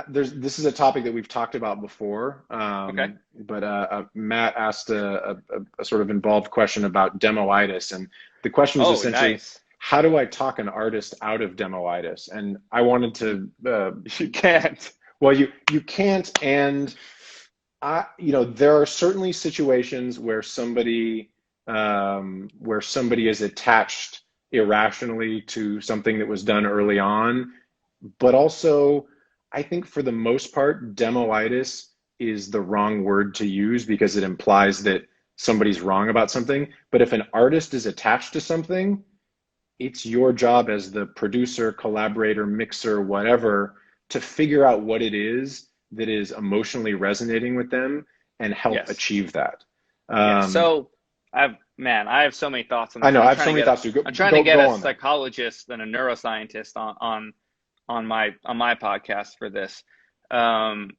this is a topic that we've talked about before, Okay. but Matt asked a sort of involved question about demoitis, and the question was Oh, essentially, nice. how do I talk an artist out of demoitis? And I wanted to, You can't. well, you can't, and there are certainly situations where somebody is attached irrationally to something that was done early on, but also I think for the most part, demoitis is the wrong word to use because it implies that somebody's wrong about something. But if an artist is attached to something, it's your job as the producer, collaborator, mixer, whatever, to figure out what it is that is emotionally resonating with them and help Yes. achieve that. Yes. Um, So I have so many thoughts on I this, know and I have so many thoughts too. I'm trying to get Go a on them. psychologist and a neuroscientist on my podcast for this. Um,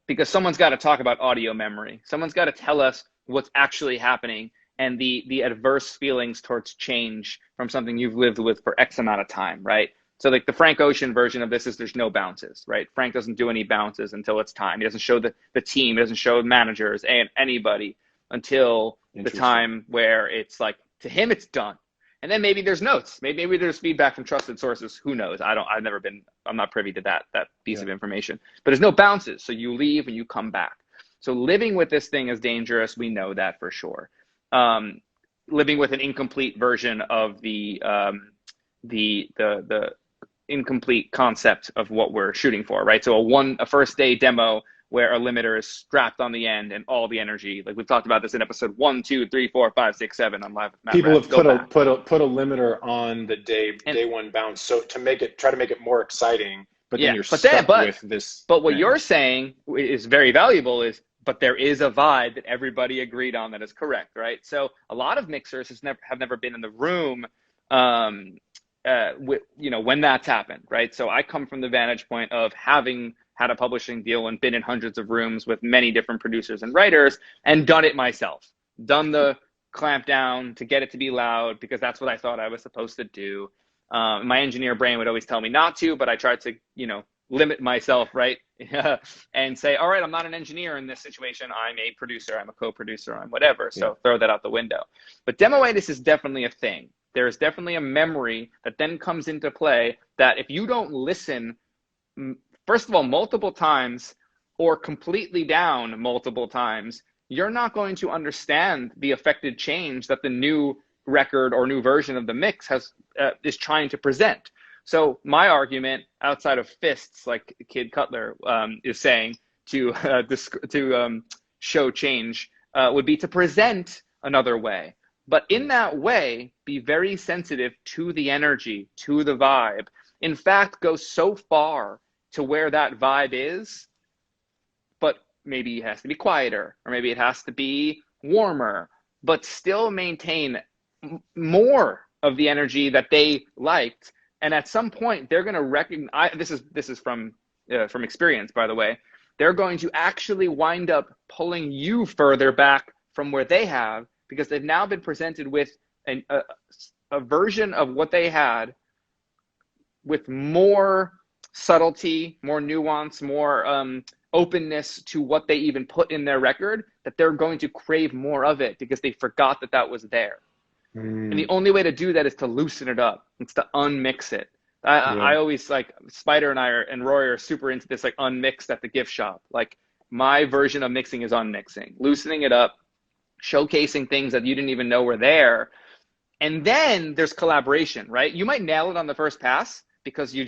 because someone's got to talk about audio memory. Someone's got to tell us what's actually happening and the adverse feelings towards change from something you've lived with for X amount of time, right? So like the Frank Ocean version of this is there's no bounces, right? Frank doesn't do any bounces until it's time. He doesn't show the team, he doesn't show managers and anybody until the Interesting. time where it's like to him it's done. And then maybe there's notes. Maybe there's feedback from trusted sources. Who knows? I'm not privy to that piece Yeah. of information. But there's no bounces. So you leave and you come back. So living with this thing is dangerous. We know that for sure. Um, Living with an incomplete version of the incomplete concept of what we're shooting for, right? So a first day demo where a limiter is strapped on the end and all the energy. Like we've talked about this in episode 1, 2, 3, 4, 5, 6, 7 on Live with Matt People Rad. have Go back. put a limiter on the And day one bounce, so to try to make it more exciting, but then yeah, you're stuck with this but what thing. you're saying is very valuable is but there is a vibe that everybody agreed on that is correct, right? So a lot of mixers have never been in the room when that's happened, right? So I come from the vantage point of having had a publishing deal and been in hundreds of rooms with many different producers and writers and done it myself. Done the clamp down to get it to be loud because that's what I thought I was supposed to do. My engineer brain would always tell me not to, but I tried to, limit myself, right? And say, all right, I'm not an engineer in this situation. I'm a producer. I'm a co-producer. I'm whatever. Yeah. So throw that out the window. But demoitis is definitely a thing. There is definitely a memory that then comes into play that if you don't listen, first of all, multiple times or completely down multiple times, you're not going to understand the affected change that the new record or new version of the mix is trying to present. So my argument, outside of fists, like Kid Cutler is saying, to show change would be to present another way. But in that way, be very sensitive to the energy, to the vibe. In fact, go so far to where that vibe is, but maybe it has to be quieter, or maybe it has to be warmer, but still maintain more of the energy that they liked. And at some point, they're going to recognize, this is from experience, by the way, they're going to actually wind up pulling you further back from where they have, because they've now been presented with a version of what they had with more subtlety, more nuance, more openness to what they even put in their record, that they're going to crave more of it because they forgot that was there. And the only way to do that is to loosen it up. It's to unmix it. Yeah. I always like Spider and Roy are super into this, like unmixed at the gift shop. Like my version of mixing is unmixing, loosening it up, showcasing things that you didn't even know were there. And then there's collaboration, right? You might nail it on the first pass because you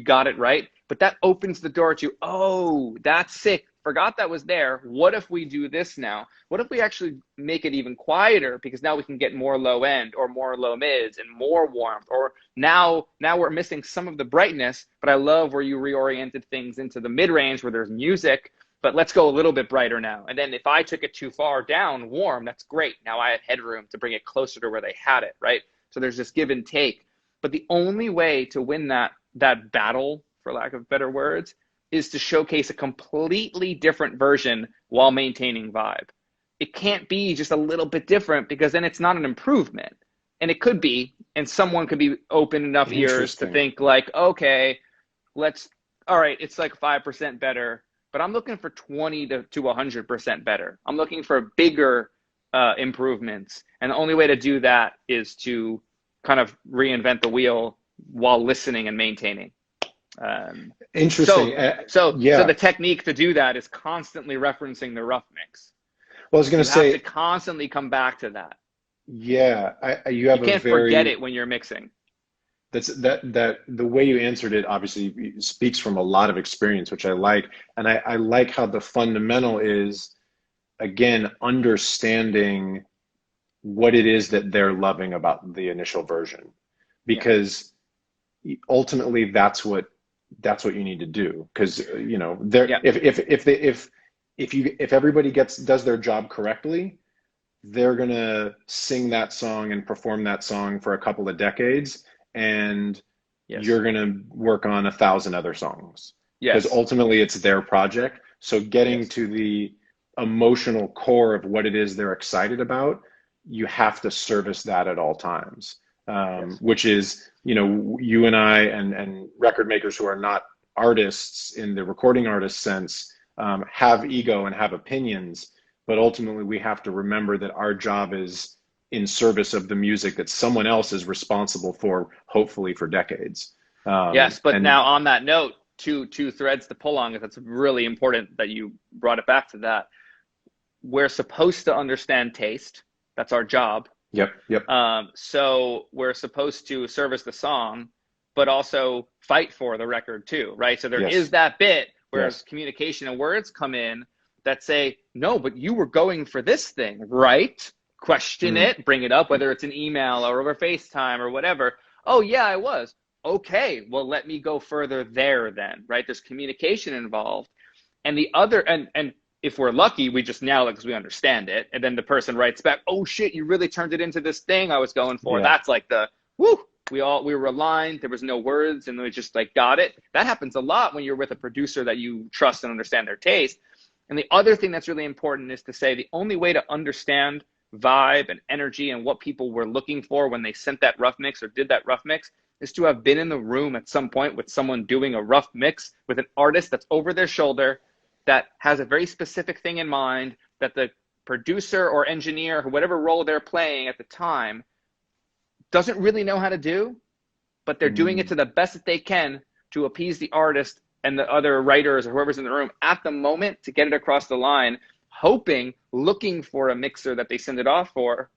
got it right, but that opens the door to, oh, that's sick. Forgot that was there. What if we do this now? What if we actually make it even quieter, because now we can get more low end or more low mids and more warmth, or now we're missing some of the brightness, but I love where you reoriented things into the mid range where there's music, but let's go a little bit brighter now. And then if I took it too far down warm, that's great. Now I have headroom to bring it closer to where they had it, right? So there's this give and take. But the only way to win that battle, for lack of better words, is to showcase a completely different version while maintaining vibe. It can't be just a little bit different, because then it's not an improvement. And it could be, and someone could be open enough ears to Interesting. think like, okay, all right, it's like 5% better, but I'm looking for 20 to 100% better. I'm looking for bigger improvements. And the only way to do that is to kind of reinvent the wheel while listening and maintaining. Interesting. So Yeah. the technique to do that is constantly referencing the rough mix. Well, I was going to say, you have to constantly come back to that. yeah, you You have a can't forget very, it when you're mixing. that the way you answered it obviously speaks from a lot of experience, which I like. And I like how the fundamental is, again, understanding what it is that they're loving about the initial version, Yeah. because ultimately that's what you need to do. Because there, Yeah. if everybody does their job correctly, they're gonna sing that song and perform that song for a couple of decades, and Yes. you're gonna work on 1,000 other songs, because Yes. ultimately it's their project. So getting Yes. to the emotional core of what it is they're excited about, you have to service that at all times. Yes. Which is, you and I and record makers who are not artists in the recording artist sense, have ego and have opinions, but ultimately we have to remember that our job is in service of the music that someone else is responsible for, hopefully for decades. Yes. But And now on that note, two threads to pull on, because that's really important that you brought it back to that. We're supposed to understand taste. That's our job. yep, yep, So we're supposed to service the song, but also fight for the record too, right? So there is yes, that bit where yes, communication and words come in that say, no, but you were going for this thing, right? Question mm, it, bring it up, whether it's an email or over FaceTime or whatever. Oh, yeah, I was. Okay, well, let me go further there then, right? There's communication involved. And the other, and if we're lucky, we just nail it because we understand it. And then the person writes back, oh shit, you really turned it into this thing I was going for. yeah, That's like the woo. We were aligned. There was no words, and we just like got it. That happens a lot when you're with a producer that you trust and understand their taste. And the other thing that's really important is to say the only way to understand vibe and energy and what people were looking for when they sent that rough mix or did that rough mix is to have been in the room at some point with someone doing a rough mix with an artist that's over their shoulder, that has a very specific thing in mind, that the producer or engineer, or whatever role they're playing at the time, doesn't really know how to do, but they're doing it mm, to the best that they can to appease the artist and the other writers or whoever's in the room at the moment to get it across the line, hoping, looking for a mixer that they send it off for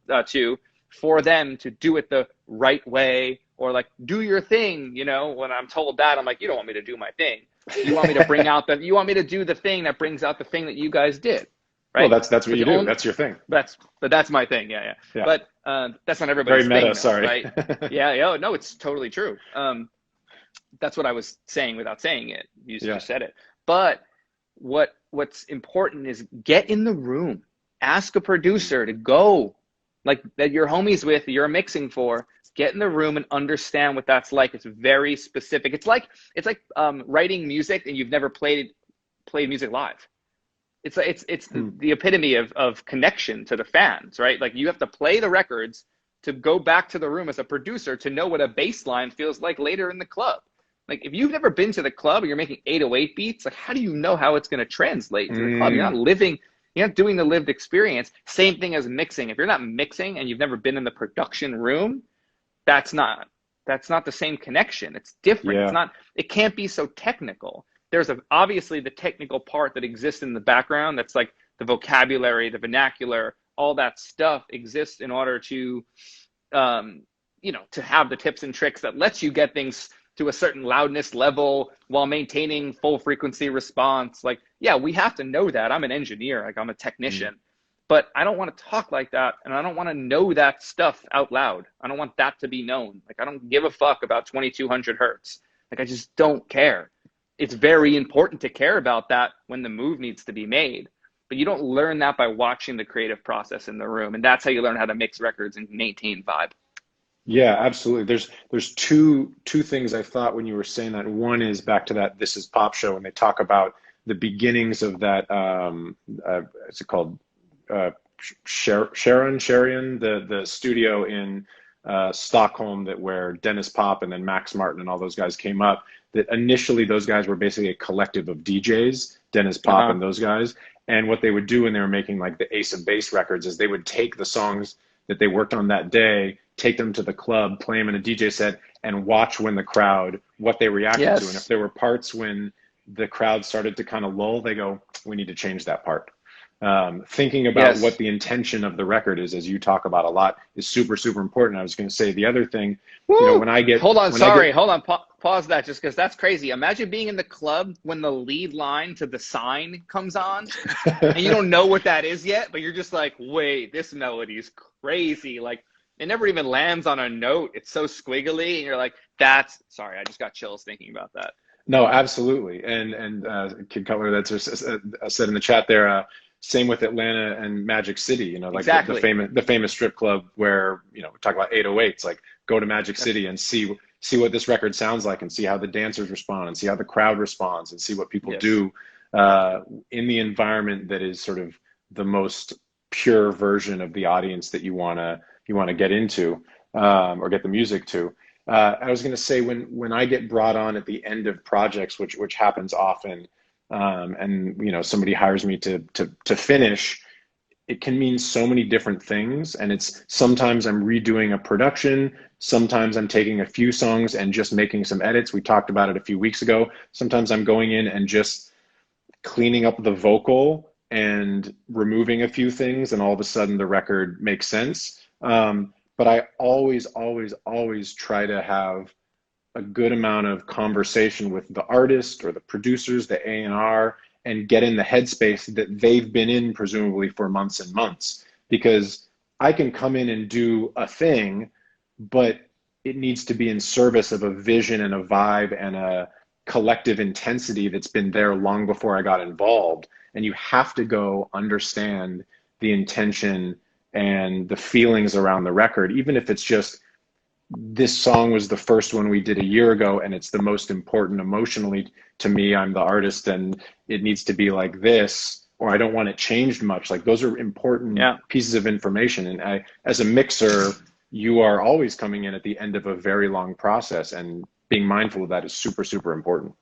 them to do it the right way, or like, do your thing. When I'm told that, I'm like, you don't want me to do my thing. You want me to you want me to do the thing that brings out the thing that you guys did, well, right? that's what But you do. That's your thing. that's my thing. Yeah, yeah. Yeah, But that's not very everybody's meta. thing, though, Sorry. right? Yeah, yeah. No, it's totally true. That's what I was saying without saying it. You Yeah, just said it. But what's important is get in the room. Ask a producer to go, like that you're homies with, you're mixing for. Get in the room and understand what that's like. It's very specific. It's like writing music and you've never played music live. It's mm, the epitome of connection to the fans, right? Like you have to play the records to go back to the room as a producer to know what a bass line feels like later in the club. Like if you've never been to the club and you're making 808 beats, like how do you know how it's going to translate to the club? You're not living, you're not doing the lived experience. Same thing as mixing. If you're not mixing and you've never been in the production room, that's not the same connection. It's different. yeah, It can't be so technical. There's obviously the technical part that exists in the background. That's like the vocabulary, the vernacular, all that stuff exists in order to, to have the tips and tricks that lets you get things to a certain loudness level while maintaining full frequency response. Like, yeah, we have to know that. I'm an engineer, like I'm a mm, technician, but I don't want to talk like that. And I don't want to know that stuff out loud. I don't want that to be known. Like, I don't give a fuck about 2200 hertz. Like, I just don't care. It's very important to care about that when the move needs to be made, but you don't learn that by watching the creative process in the room. And that's how you learn how to mix records and maintain vibe. yeah, absolutely. There's two things I thought when you were saying that. One is back to that This Is Pop show, when they talk about the beginnings of that. What's it called? Sharian, the studio in Stockholm, that where Dennis Pop and then Max Martin and all those guys came up, that initially those guys were basically a collective of DJs, Dennis Pop Uh-huh. and those guys. And what they would do when they were making like the Ace of Base records is they would take the songs that they worked on that day, take them to the club, play them in a DJ set, and watch when the crowd, what they reacted to. And if Yes. there were parts when the crowd started to kind of lull, they go, we need to change that part. Thinking about what Yes. the intention of the record is, as you talk about a lot, is super, super important. I was going to say the other thing, Woo! Hold on, when I sorry. get, Hold on. Pause that just because that's crazy. Imagine being in the club when the lead line to the sign comes on and you don't know what that is yet, but you're just like, wait, this melody is crazy. Like, it never even lands on a note. It's so squiggly. And you're like, sorry, I just got chills thinking about that. no, absolutely. And Kid Cutler, that's just said in the chat there, same with Atlanta and Magic City, like Exactly. the famous strip club where, talk about 808s, like go to Magic That's, City and see what this record sounds like and see how the dancers respond and see how the crowd responds and see what people yes. do in the environment that is sort of the most pure version of the audience that you want to get into or get the music to. I was going to say when I get brought on at the end of projects, which happens often, and somebody hires me to finish, it can mean so many different things. And it's sometimes I'm redoing a production, sometimes I'm taking a few songs and just making some edits. We talked about it a few weeks ago. Sometimes I'm going in and just cleaning up the vocal and removing a few things, and all of a sudden the record makes sense. But I always, always, always try to have a good amount of conversation with the artist or the producers, the A&R, and get in the headspace that they've been in presumably for months and months. Because I can come in and do a thing, but it needs to be in service of a vision and a vibe and a collective intensity that's been there long before I got involved. And you have to go understand the intention and the feelings around the record, even if it's just this song was the first one we did a year ago and it's the most important emotionally to me. I'm the artist and it needs to be like this, or I don't want it changed much. Like those are important Yeah. pieces of information. And as a mixer, you are always coming in at the end of a very long process, and being mindful of that is super, super important.